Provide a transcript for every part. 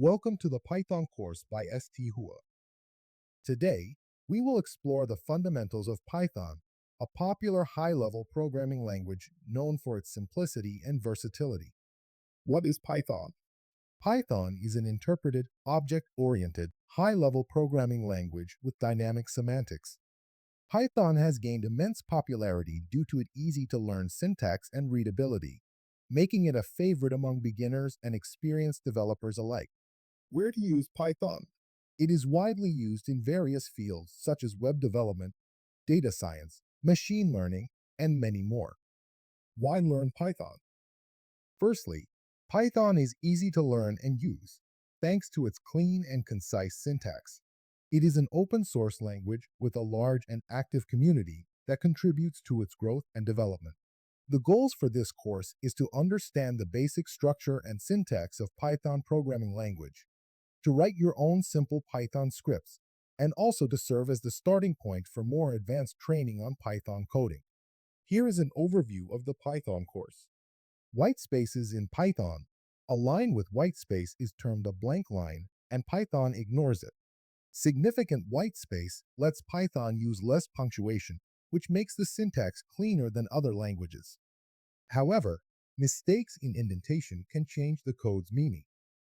Welcome to the Python course by ST Hua. Today, we will explore the fundamentals of Python, a popular high-level programming language known for its simplicity and versatility. What is Python? Python is an interpreted, object-oriented, high-level programming language with dynamic semantics. Python has gained immense popularity due to its easy-to-learn syntax and readability, making it a favorite among beginners and experienced developers alike. Where to use Python? It is widely used in various fields such as web development, data science, machine learning, and many more. Why learn Python? Firstly, Python is easy to learn and use, thanks to its clean and concise syntax. It is an open source language with a large and active community that contributes to its growth and development. The goals for this course is to understand the basic structure and syntax of Python programming language, to write your own simple Python scripts, and also to serve as the starting point for more advanced training on Python coding. Here is an overview of the Python course. White spaces in Python. A line with white space is termed a blank line, and Python ignores it. Significant white space lets Python use less punctuation, which makes the syntax cleaner than other languages. However, mistakes in indentation can change the code's meaning.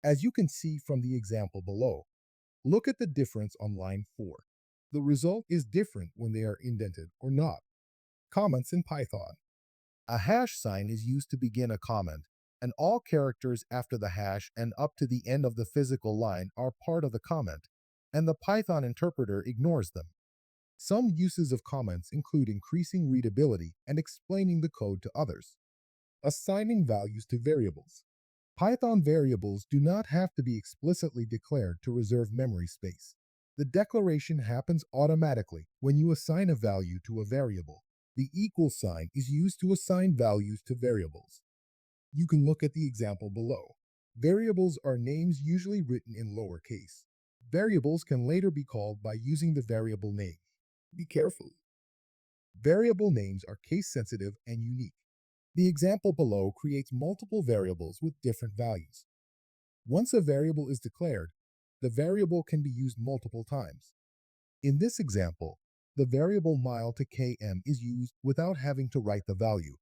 As you can see from the example below, look at the difference on line 4. The result is different when they are indented or not. Comments in Python. A hash sign is used to begin a comment, and all characters after the hash and up to the end of the physical line are part of the comment, and the Python interpreter ignores them. Some uses of comments include increasing readability and explaining the code to others. Assigning values to variables. Python variables do not have to be explicitly declared to reserve memory space. The declaration happens automatically when you assign a value to a variable. The equal sign is used to assign values to variables. You can look at the example below. Variables are names usually written in lowercase. Variables can later be called by using the variable name. Be careful. Variable names are case-sensitive and unique. The example below creates multiple variables with different values. Once a variable is declared, the variable can be used multiple times. In this example, the variable mile to km is used without having to write the value.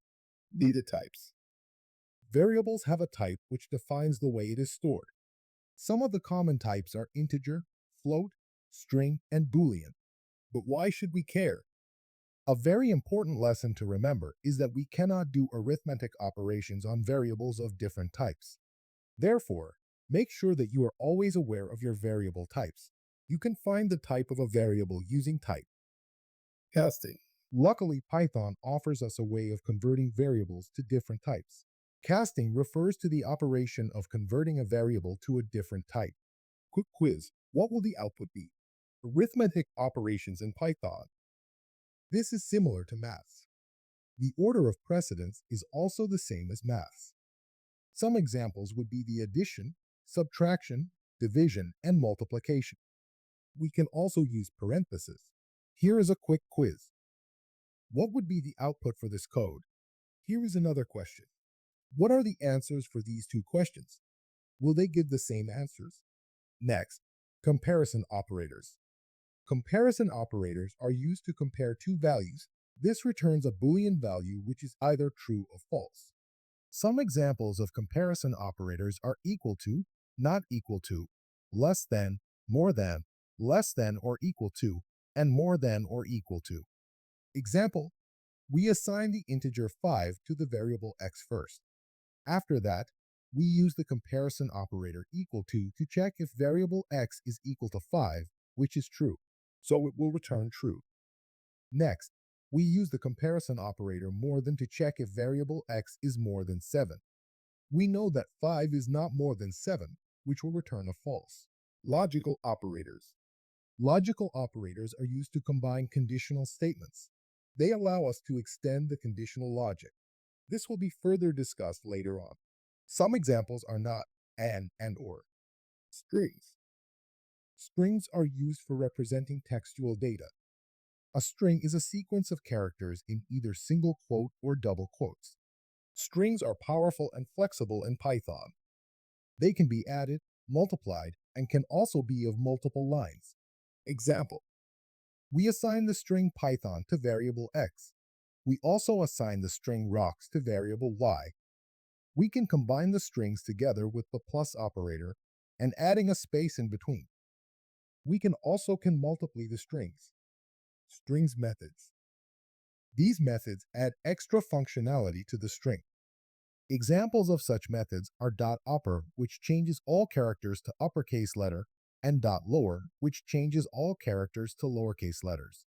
Data types. Variables have a type which defines the way it is stored. Some of the common types are integer, float, string, and boolean. But why should we care? A very important lesson to remember is that we cannot do arithmetic operations on variables of different types. Therefore, make sure that you are always aware of your variable types. You can find the type of a variable using type. Casting. Luckily, Python offers us a way of converting variables to different types. Casting refers to the operation of converting a variable to a different type. Quick quiz. What will the output be? Arithmetic operations in Python. This is similar to maths. The order of precedence is also the same as maths. Some examples would be the addition, subtraction, division, and multiplication. We can also use parentheses. Here is a quick quiz. What would be the output for this code? Here is another question. What are the answers for these two questions? Will they give the same answers? Next, comparison operators. Comparison operators are used to compare two values. This returns a Boolean value which is either true or false. Some examples of comparison operators are equal to, not equal to, less than, more than, less than or equal to, and more than or equal to. Example, we assign the integer 5 to the variable x first. After that, we use the comparison operator equal to check if variable x is equal to 5, which is true, so it will return true. Next, we use the comparison operator more than to check if variable x is more than 7. We know that 5 is not more than 7, which will return a false. Logical operators. Logical operators are used to combine conditional statements. They allow us to extend the conditional logic. This will be further discussed later on. Some examples are not and or. Strings. Strings are used for representing textual data. A string is a sequence of characters in either single quote or double quotes. Strings are powerful and flexible in Python. They can be added, multiplied, and can also be of multiple lines. Example. We assign the string Python to variable x. We also assign the string rocks to variable y. We can combine the strings together with the plus operator and adding a space in between. We can also multiply the strings. Strings methods. These methods add extra functionality to the string. Examples of such methods are .upper, which changes all characters to uppercase letter, and .lower, which changes all characters to lowercase letters.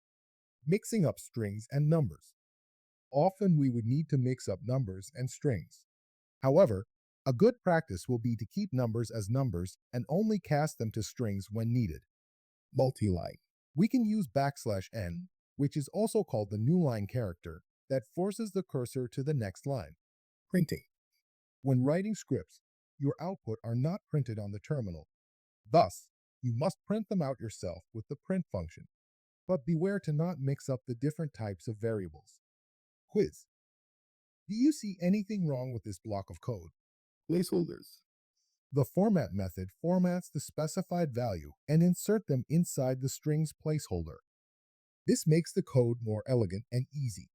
Mixing up strings and numbers. Often we would need to mix up numbers and strings. However, a good practice will be to keep numbers as numbers and only cast them to strings when needed. Multi-line. We can use \n, which is also called the newline character, that forces the cursor to the next line. Printing. When writing scripts, your output are not printed on the terminal. Thus, you must print them out yourself with the print function. But beware to not mix up the different types of variables. Quiz. Do you see anything wrong with this block of code? Placeholders. The format method formats the specified value and insert them inside the string's placeholder. This makes the code more elegant and easy.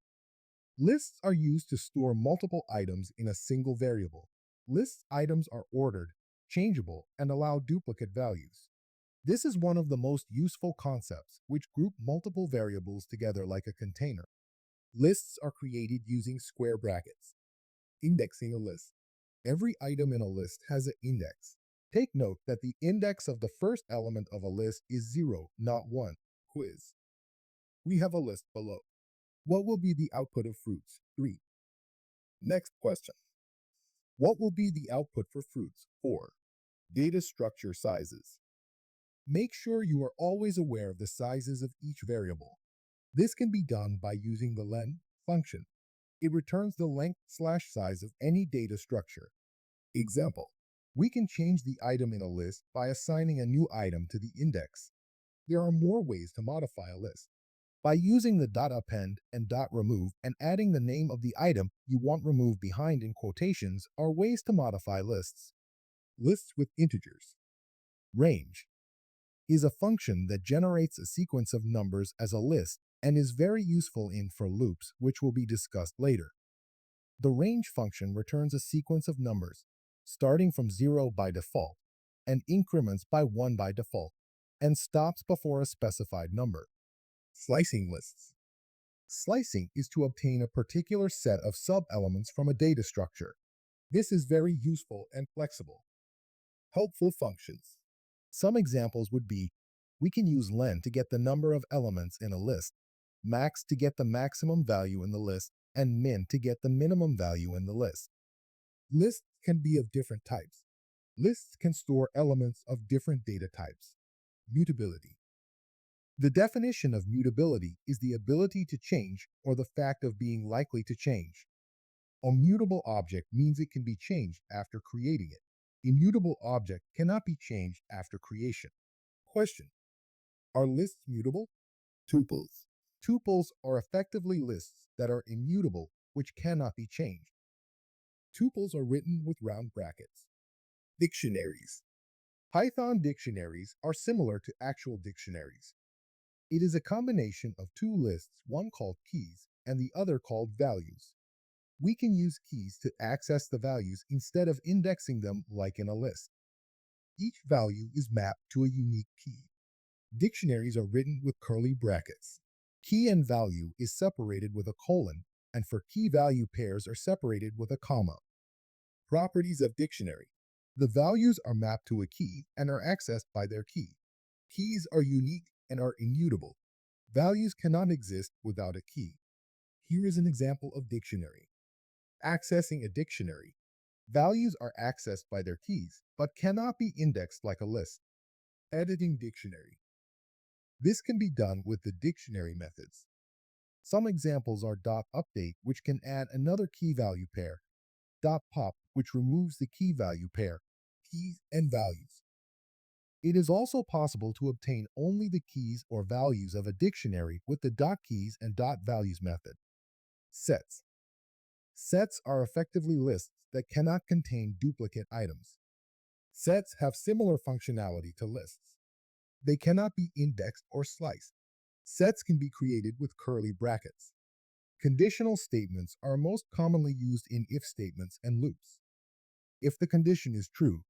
Lists are used to store multiple items in a single variable. List items are ordered, changeable, and allow duplicate values. This is one of the most useful concepts, which group multiple variables together like a container. Lists are created using square brackets. Indexing a list. Every item in a list has an index. Take note that the index of the first element of a list is 0, not 1. Quiz. We have a list below. What will be the output of fruits? 3. Next question. What will be the output for fruits? 4. Data structure sizes. Make sure you are always aware of the sizes of each variable. This can be done by using the len function. It returns the length/size of any data structure. Example. We can change the item in a list by assigning a new item to the index. There are more ways to modify a list. By using the .append and .remove and adding the name of the item you want removed behind in quotations are ways to modify lists. Lists with integers. Range is a function that generates a sequence of numbers as a list and is very useful in for loops, which will be discussed later. The range function returns a sequence of numbers, starting from 0 by default, and increments by 1 by default, and stops before a specified number. Slicing lists. Slicing is to obtain a particular set of sub-elements from a data structure. This is very useful and flexible. Helpful functions. Some examples would be, we can use len to get the number of elements in a list, max to get the maximum value in the list, and min to get the minimum value in the list. Lists can be of different types. Lists can store elements of different data types. Mutability. The definition of mutability is the ability to change or the fact of being likely to change. A mutable object means it can be changed after creating it. Immutable object cannot be changed after creation. Question. Are lists mutable? Tuples. Tuples are effectively lists that are immutable, which cannot be changed. Tuples are written with round brackets. Dictionaries. Python dictionaries are similar to actual dictionaries. It is a combination of two lists, one called keys and the other called values. We can use keys to access the values instead of indexing them like in a list. Each value is mapped to a unique key. Dictionaries are written with curly brackets. Key and value is separated with a colon, and for key-value pairs are separated with a comma. Properties of dictionary. The values are mapped to a key and are accessed by their key. Keys are unique and are immutable. Values cannot exist without a key. Here is an example of dictionary. Accessing a dictionary. Values are accessed by their keys, but cannot be indexed like a list. Editing dictionary. This can be done with the dictionary methods. Some examples are .update, which can add another key-value pair, .pop, which removes the key-value pair, keys and values. It is also possible to obtain only the keys or values of a dictionary with the .keys and .values method. Sets. Sets are effectively lists that cannot contain duplicate items. Sets have similar functionality to lists. They cannot be indexed or sliced. Sets can be created with curly brackets. Conditional statements are most commonly used in if statements and loops. If the condition is true,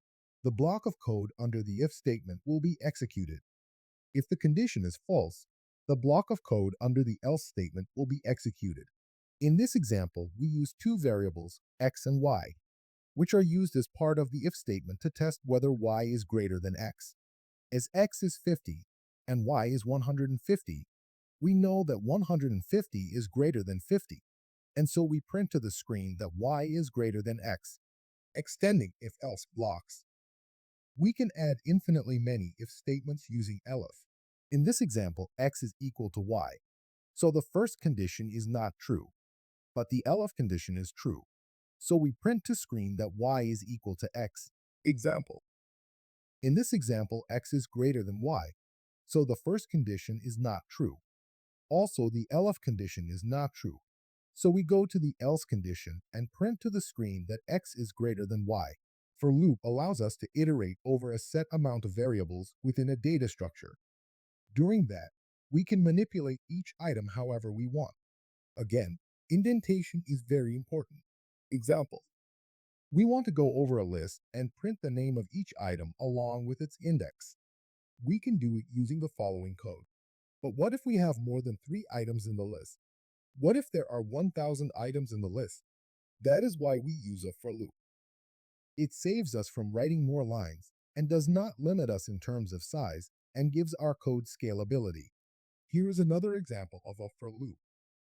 the block of code under the if statement will be executed. If the condition is false, the block of code under the else statement will be executed. In this example, we use two variables, x and y, which are used as part of the if statement to test whether y is greater than x. As x is 50 and y is 150, we know that 150 is greater than 50, and so we print to the screen that y is greater than x, extending if-else blocks. We can add infinitely many if statements using elif. In this example, x is equal to y, so the first condition is not true, but the elif condition is true, so we print to screen that y is equal to x. Example. In this example, x is greater than y, so the first condition is not true. Also, the elif condition is not true, so we go to the else condition and print to the screen that x is greater than y. For loop allows us to iterate over a set amount of variables within a data structure. During that, we can manipulate each item however we want. Again, indentation is very important. Example. We want to go over a list and print the name of each item along with its index. We can do it using the following code. But what if we have more than 3 items in the list? What if there are 1,000 items in the list? That is why we use a for loop. It saves us from writing more lines and does not limit us in terms of size and gives our code scalability. Here is another example of a for loop.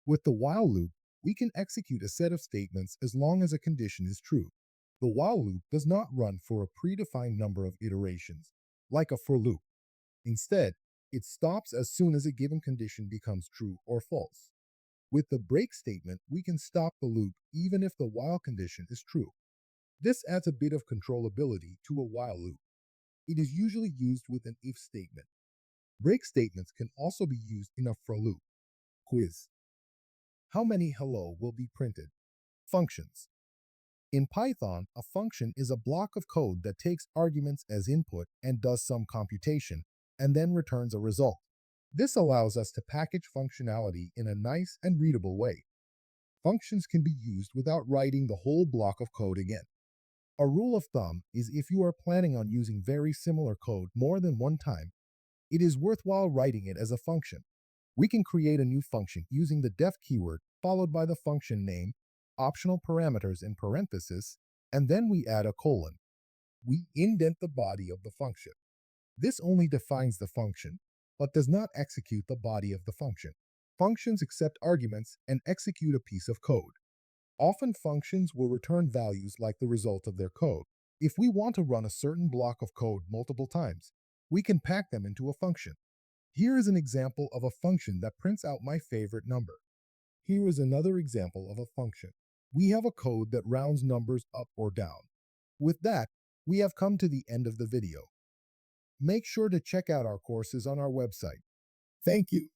With the while loop, we can execute a set of statements as long as a condition is true. The while loop does not run for a predefined number of iterations, like a for loop. Instead, it stops as soon as a given condition becomes true or false. With the break statement, we can stop the loop even if the while condition is true. This adds a bit of controllability to a while loop. It is usually used with an if statement. Break statements can also be used in a for loop. Quiz. How many hello will be printed? Functions. In Python, a function is a block of code that takes arguments as input and does some computation, and then returns a result. This allows us to package functionality in a nice and readable way. Functions can be used without writing the whole block of code again. A rule of thumb is if you are planning on using very similar code more than one time, it is worthwhile writing it as a function. We can create a new function using the def keyword followed by the function name, optional parameters in parentheses, and then we add a colon. We indent the body of the function. This only defines the function, but does not execute the body of the function. Functions accept arguments and execute a piece of code. Often functions will return values like the result of their code. If we want to run a certain block of code multiple times, we can pack them into a function. Here is an example of a function that prints out my favorite number. Here is another example of a function. We have a code that rounds numbers up or down. With that, we have come to the end of the video. Make sure to check out our courses on our website. Thank you.